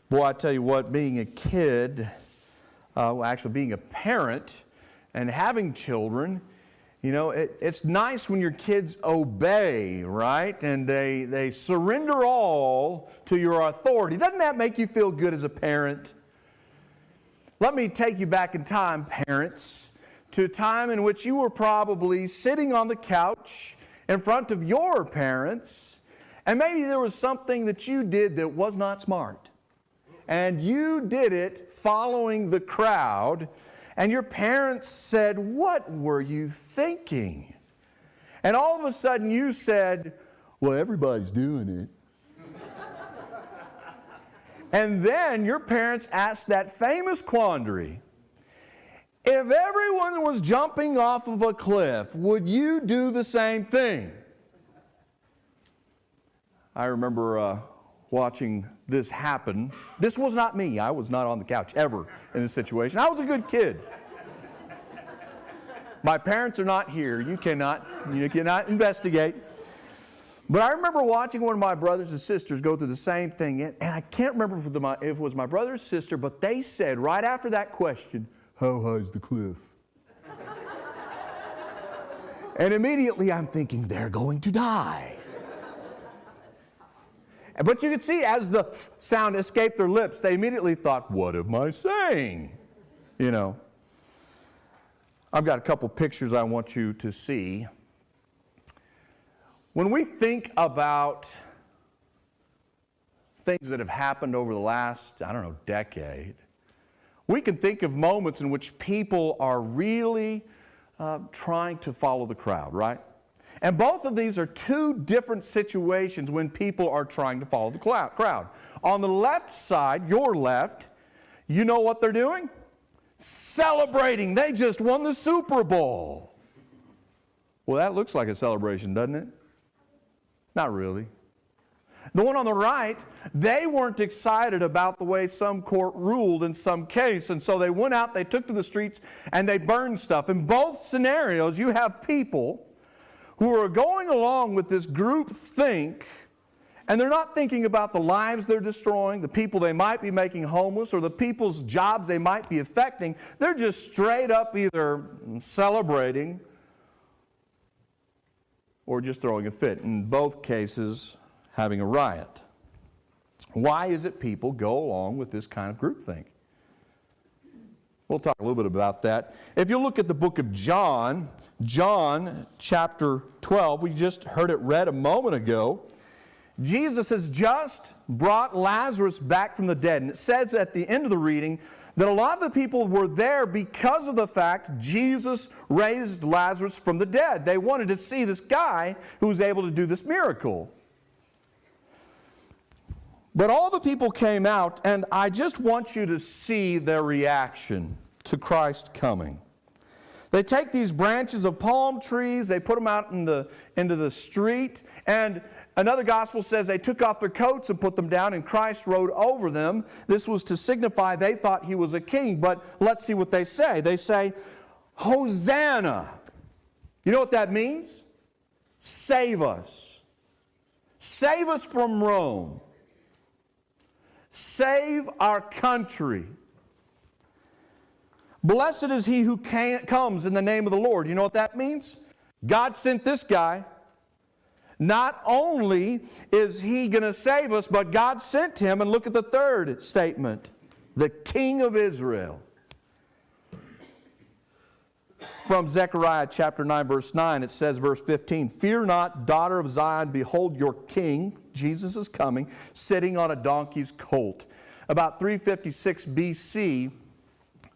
Boy, I tell you what, being a kid, actually being a parent and having children, you know, it's nice when your kids obey, right? And they surrender all to your authority. Doesn't that make you feel good as a parent? Let me take you back in time, parents, to a time in which you were probably sitting on the couch in front of your parents, and maybe there was something that you did that was not smart. And you did it following the crowd, and your parents said, "What were you thinking?" And all of a sudden you said, "Well, everybody's doing it." And then your parents asked that famous quandary, if everyone was jumping off of a cliff, would you do the same thing? I remember watching this happen. This was not me. I was not on the couch ever in this situation. I was a good kid. My parents are not here. You cannot investigate. But I remember watching one of my brothers and sisters go through the same thing, and I can't remember if it was my brother or sister, but they said right after that question, "How high is the cliff?" And immediately I'm thinking, they're going to die. But you could see as the sound escaped their lips, they immediately thought, "What am I saying?" You know. I've got a couple pictures I want you to see. When we think about things that have happened over the last, decade, we can think of moments in which people are really trying to follow the crowd, right? And both of these are two different situations when people are trying to follow the crowd. On the left side, your left, you know what they're doing? Celebrating. They just won the Super Bowl. Well, that looks like a celebration, doesn't it? Not really. The one on the right, they weren't excited about the way some court ruled in some case, and so they went out, they took to the streets, and they burned stuff. In both scenarios, you have people who are going along with this group think, and they're not thinking about the lives they're destroying, the people they might be making homeless, or the people's jobs they might be affecting. They're just straight up either celebrating or just throwing a fit. In both cases, having a riot. Why is it people go along with this kind of groupthink? We'll talk a little bit about that. If you look at the book of John, John chapter 12, we just heard it read a moment ago. Jesus has just brought Lazarus back from the dead. And it says at the end of the reading that a lot of the people were there because of the fact Jesus raised Lazarus from the dead. They wanted to see this guy who was able to do this miracle. But all the people came out, and I just want you to see their reaction to Christ coming. They take these branches of palm trees, they put them out into the street, and another gospel says they took off their coats and put them down, and Christ rode over them. This was to signify they thought he was a king, but let's see what they say. They say, "Hosanna." You know what that means? Save us. Save us from Rome. Save our country. Blessed is he who comes in the name of the Lord. You know what that means? God sent this guy. Not only is he going to save us, but God sent him. And look at the third statement. The King of Israel. From Zechariah chapter 9, verse 9, it says, verse 15, "Fear not, daughter of Zion, behold your king," Jesus is coming, "sitting on a donkey's colt." About 356 BC,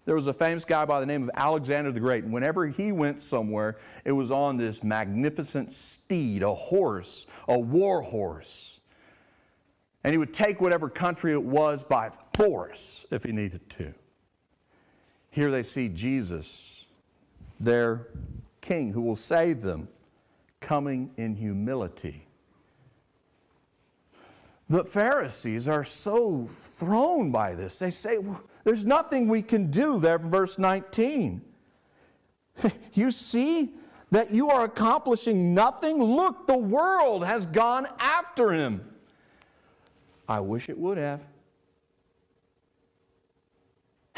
there was a famous guy by the name of Alexander the Great. And whenever he went somewhere, it was on this magnificent steed, a horse, a war horse. And he would take whatever country it was by force if he needed to. Here they see Jesus, their king who will save them, coming in humility. The Pharisees are so thrown by this. They say, "There's nothing we can do." There, verse 19. "You see that you are accomplishing nothing? Look, the world has gone after him." I wish it would have.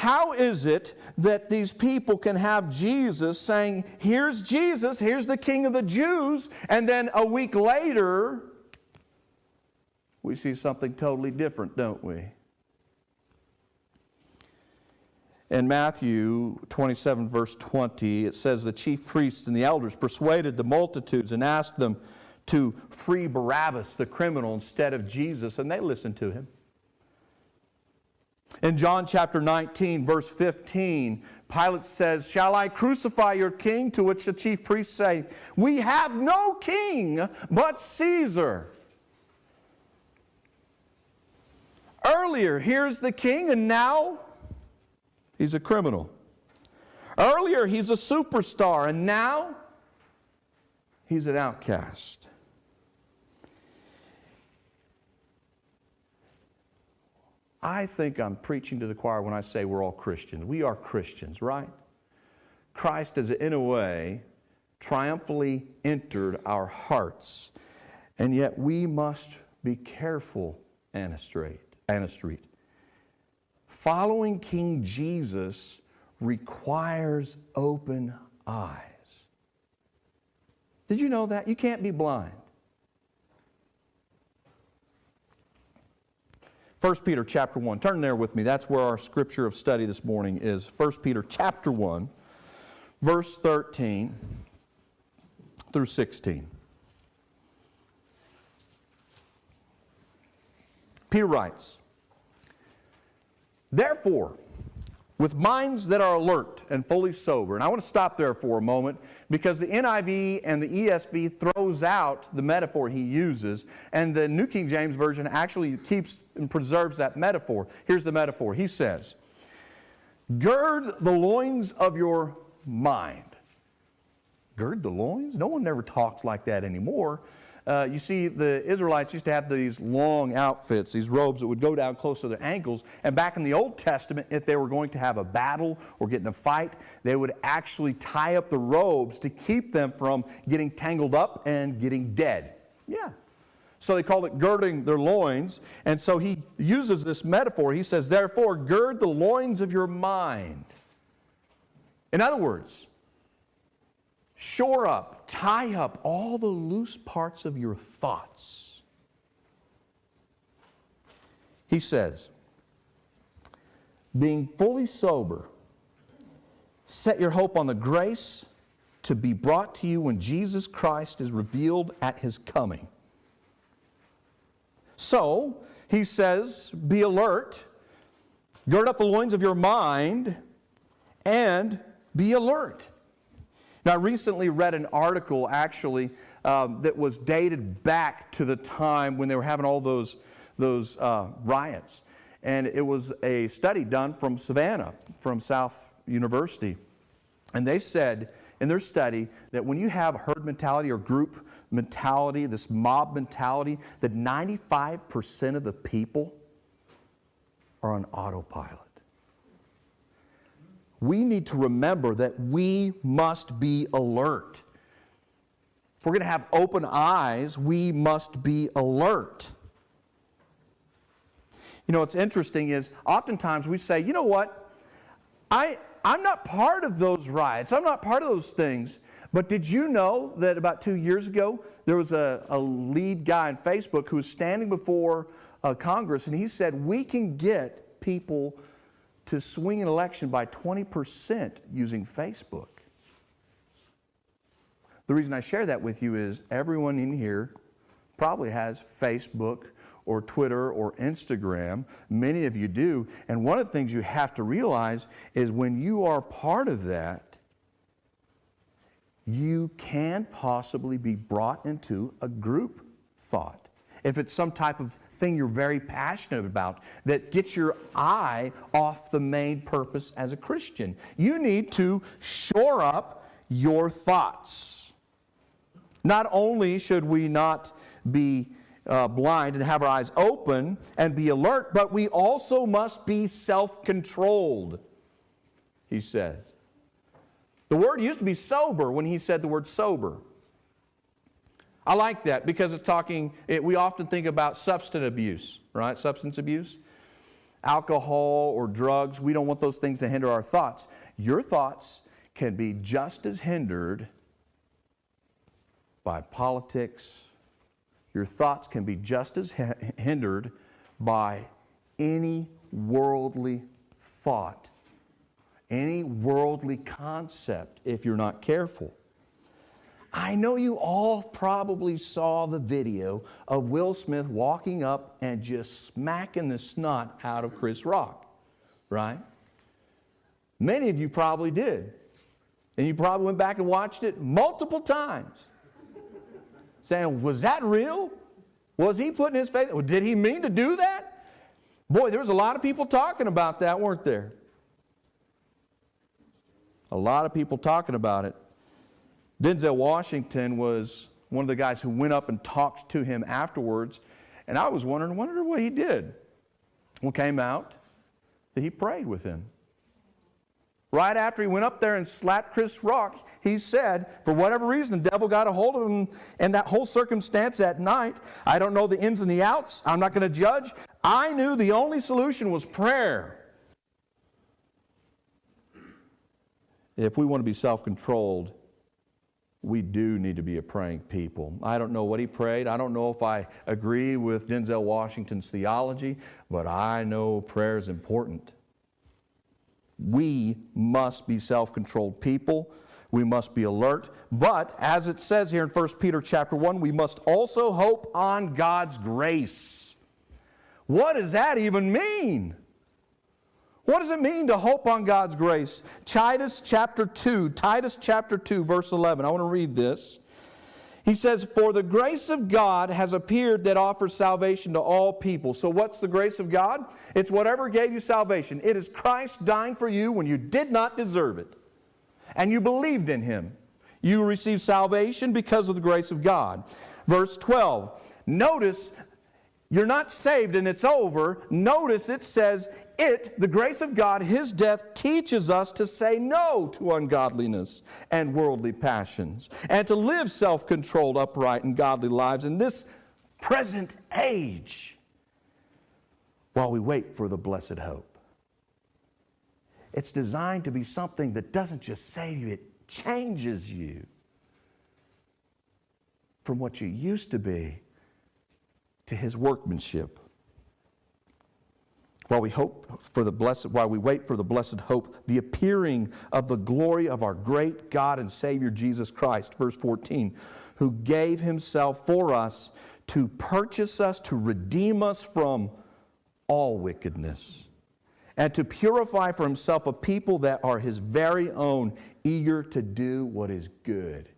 how is it that these people can have Jesus saying, here's Jesus, here's the King of the Jews, and then a week later, we see something totally different, don't we? In Matthew 27, verse 20, it says, the chief priests and the elders persuaded the multitudes and asked them to free Barabbas, the criminal, instead of Jesus, and they listened to him. In John chapter 19, verse 15, Pilate says, shall I crucify your king? To which the chief priests say, we have no king but Caesar. Earlier, here's the king, and now he's a criminal. Earlier, he's a superstar, and now he's an outcast. I think I'm preaching to the choir when I say we're all Christians. We are Christians, right? Christ has, in a way, triumphantly entered our hearts, and yet we must be careful, Anna Street. Following King Jesus requires open eyes. Did you know that? You can't be blind. 1 Peter chapter 1. Turn there with me. That's where our scripture of study this morning is. 1 Peter chapter 1, verse 13 through 16. Peter writes, therefore, with minds that are alert and fully sober. And I want to stop there for a moment because the NIV and the ESV throws out the metaphor he uses, and the New King James Version actually keeps and preserves that metaphor. Here's the metaphor. He says, gird the loins of your mind. Gird the loins? No one ever talks like that anymore. You see, the Israelites used to have these long outfits, these robes that would go down close to their ankles. And back in the Old Testament, if they were going to have a battle or get in a fight, they would actually tie up the robes to keep them from getting tangled up and getting dead. Yeah. So they called it girding their loins. And so he uses this metaphor. He says, therefore, gird the loins of your mind. In other words, shore up, tie up all the loose parts of your thoughts. He says, being fully sober, set your hope on the grace to be brought to you when Jesus Christ is revealed at His coming. So, he says, be alert, gird up the loins of your mind, and be alert. Now, I recently read an article, actually, that was dated back to the time when they were having all those riots. And it was a study done from Savannah, from South University. And they said in their study that when you have herd mentality or group mentality, this mob mentality, that 95% of the people are on autopilot. We need to remember that we must be alert. If we're going to have open eyes, we must be alert. You know, what's interesting is oftentimes we say, you know what, I'm not part of those riots. I'm not part of those things. But did you know that about 2 years ago, there was a lead guy on Facebook who was standing before Congress, and he said, we can get people to swing an election by 20% using Facebook. The reason I share that with you is everyone in here probably has Facebook or Twitter or Instagram. Many of you do. And one of the things you have to realize is when you are part of that, you can possibly be brought into a group thought. If it's some type of thing you're very passionate about that gets your eye off the main purpose as a Christian, you need to shore up your thoughts. Not only should we not be blind and have our eyes open and be alert, but we also must be self-controlled, he says. The word used to be sober when he said the word sober. I like that because it's talking, we often think about substance abuse, right? Substance abuse. alcohol or drugs. We don't want those things to hinder our thoughts. Your thoughts can be just as hindered by politics. Your thoughts can be just as hindered by any worldly thought, any worldly concept, if you're not careful. I know you all probably saw the video of Will Smith walking up and just smacking the snot out of Chris Rock, right? Many of you probably did. And you probably went back and watched it multiple times, saying, was that real? Was he putting his face? Did he mean to do that? Boy, there was a lot of people talking about that, weren't there? A lot of people talking about it. Denzel Washington was one of the guys who went up and talked to him afterwards. And I was wondering what he did. What came out that he prayed with him. Right after he went up there and slapped Chris Rock, he said, for whatever reason, the devil got a hold of him in that whole circumstance at night. I don't know the ins and the outs. I'm not going to judge. I knew the only solution was prayer. If we want to be self-controlled, we do need to be a praying people. I don't know what he prayed. I don't know if I agree with Denzel Washington's theology, but I know prayer is important. We must be self-controlled people. We must be alert. But as it says here in 1 Peter chapter 1, we must also hope on God's grace. What does that even mean? What does it mean to hope on God's grace? Titus chapter 2, verse 11. I want to read this. He says, for the grace of God has appeared that offers salvation to all people. So what's the grace of God? It's whatever gave you salvation. It is Christ dying for you when you did not deserve it. And you believed in Him. You received salvation because of the grace of God. Verse 12. Notice, you're not saved and it's over. Notice it says, the grace of God, His death, teaches us to say no to ungodliness and worldly passions, and to live self-controlled, upright, and godly lives in this present age while we wait for the blessed hope. It's designed to be something that doesn't just save you, it changes you from what you used to be to His workmanship. While we wait for the blessed hope, the appearing of the glory of our great God and Savior Jesus Christ, verse 14, who gave Himself for us to purchase us, to redeem us from all wickedness, and to purify for Himself a people that are His very own, eager to do what is good.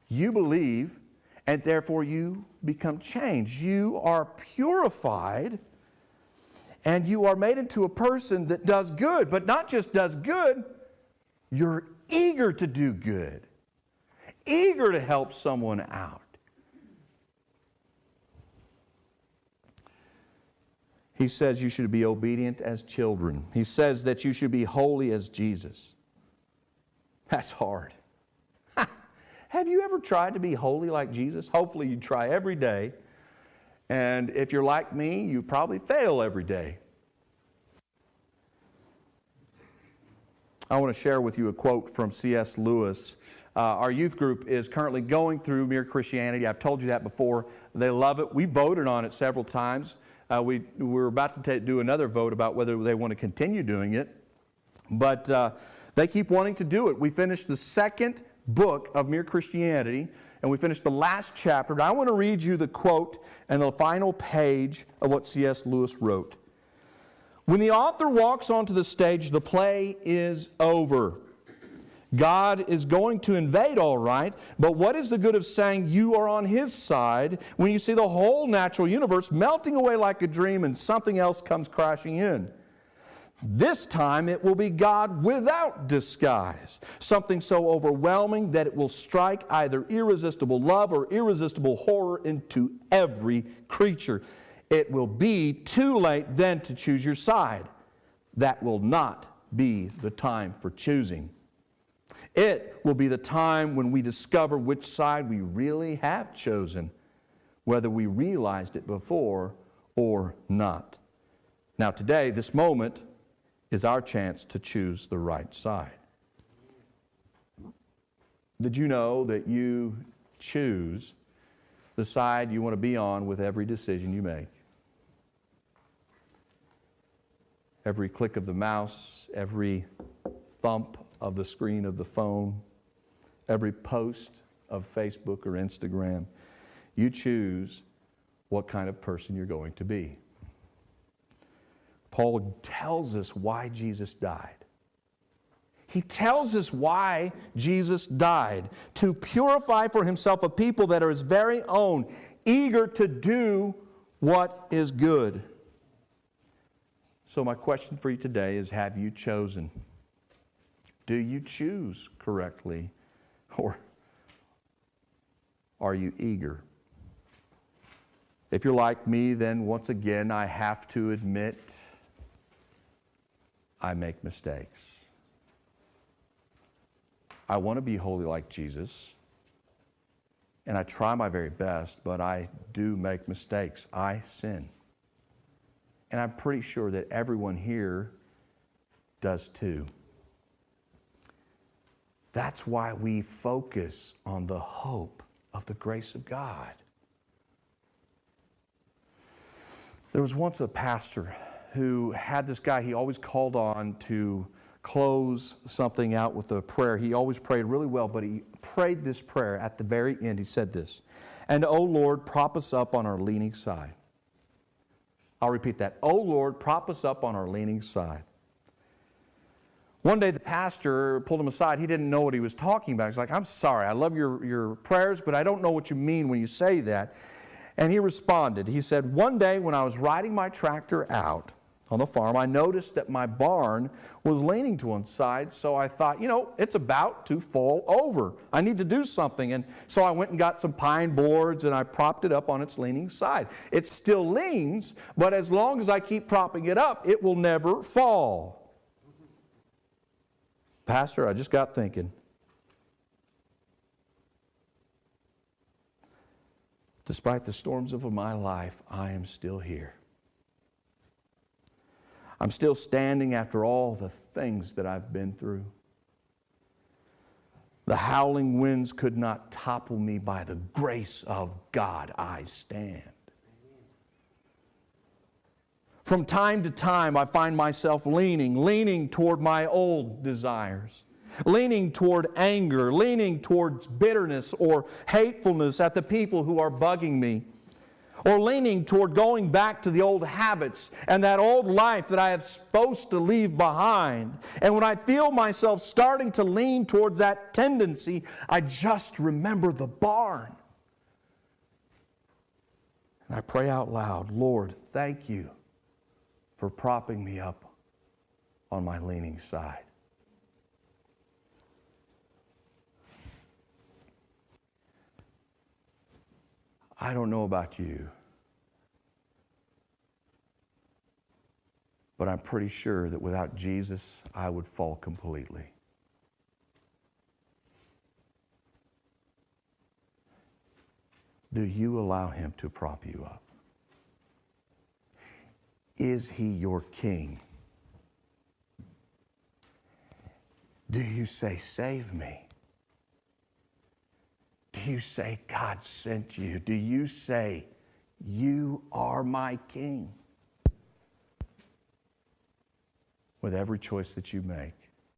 You believe, and therefore you become changed. You are purified, and you are made into a person that does good, but not just does good, you're eager to do good, eager to help someone out. He says you should be obedient as children. He says that you should be holy as Jesus. That's hard. Have you ever tried to be holy like Jesus? Hopefully you try every day. And if you're like me, you probably fail every day. I want to share with you a quote from C.S. Lewis. Our youth group is currently going through Mere Christianity. I've told you that before. They love it. We voted on it several times. We're about to do another vote about whether they want to continue doing it. But they keep wanting to do it. We finished the second book of Mere Christianity, and we finished the last chapter. I want to read you the quote and the final page of what C.S. Lewis wrote. When the author walks onto the stage, the play is over. God is going to invade, all right, but what is the good of saying you are on His side when you see the whole natural universe melting away like a dream and something else comes crashing in? This time it will be God without disguise, something so overwhelming that it will strike either irresistible love or irresistible horror into every creature. It will be too late then to choose your side. That will not be the time for choosing. It will be the time when we discover which side we really have chosen, whether we realized it before or not. Now today, this moment is our chance to choose the right side. Did you know that you choose the side you want to be on with every decision you make? Every click of the mouse, every thump of the screen of the phone, every post of Facebook or Instagram, you choose what kind of person you're going to be. Paul tells us why Jesus died. He tells us why Jesus died, to purify for himself a people that are his very own, eager to do what is good. So my question for you today is, have you chosen? Do you choose correctly, or are you eager? If you're like me, then once again I have to admit I make mistakes. I want to be holy like Jesus, and I try my very best, but I do make mistakes. I sin. And I'm pretty sure that everyone here does too. That's why we focus on the hope of the grace of God. There was once a pastor who had this guy he always called on to close something out with a prayer. He always prayed really well, but he prayed this prayer at the very end. He said this, "And, O Lord, prop us up on our leaning side." I'll repeat that. "O Lord, prop us up on our leaning side." One day the pastor pulled him aside. He didn't know what he was talking about. He's like, "I'm sorry, I love your prayers, but I don't know what you mean when you say that." And he responded. He said, "One day when I was riding my tractor out on the farm, I noticed that my barn was leaning to one side, so I thought, it's about to fall over. I need to do something." And so I went and got some pine boards and I propped it up on its leaning side. It still leans, but as long as I keep propping it up, it will never fall. Pastor, I just got thinking. Despite the storms of my life, I am still here. I'm still standing after all the things that I've been through. The howling winds could not topple me. By the grace of God, I stand. From time to time, I find myself leaning toward my old desires, leaning toward anger, leaning towards bitterness or hatefulness at the people who are bugging me, or leaning toward going back to the old habits and that old life that I am supposed to leave behind. And when I feel myself starting to lean towards that tendency, I just remember the barn. And I pray out loud, "Lord, thank you for propping me up on my leaning side." I don't know about you, but I'm pretty sure that without Jesus, I would fall completely. Do you allow Him to prop you up? Is He your King? Do you say, "Save me"? Do you say, "God sent you"? Do you say, "You are my King"? With every choice that you make,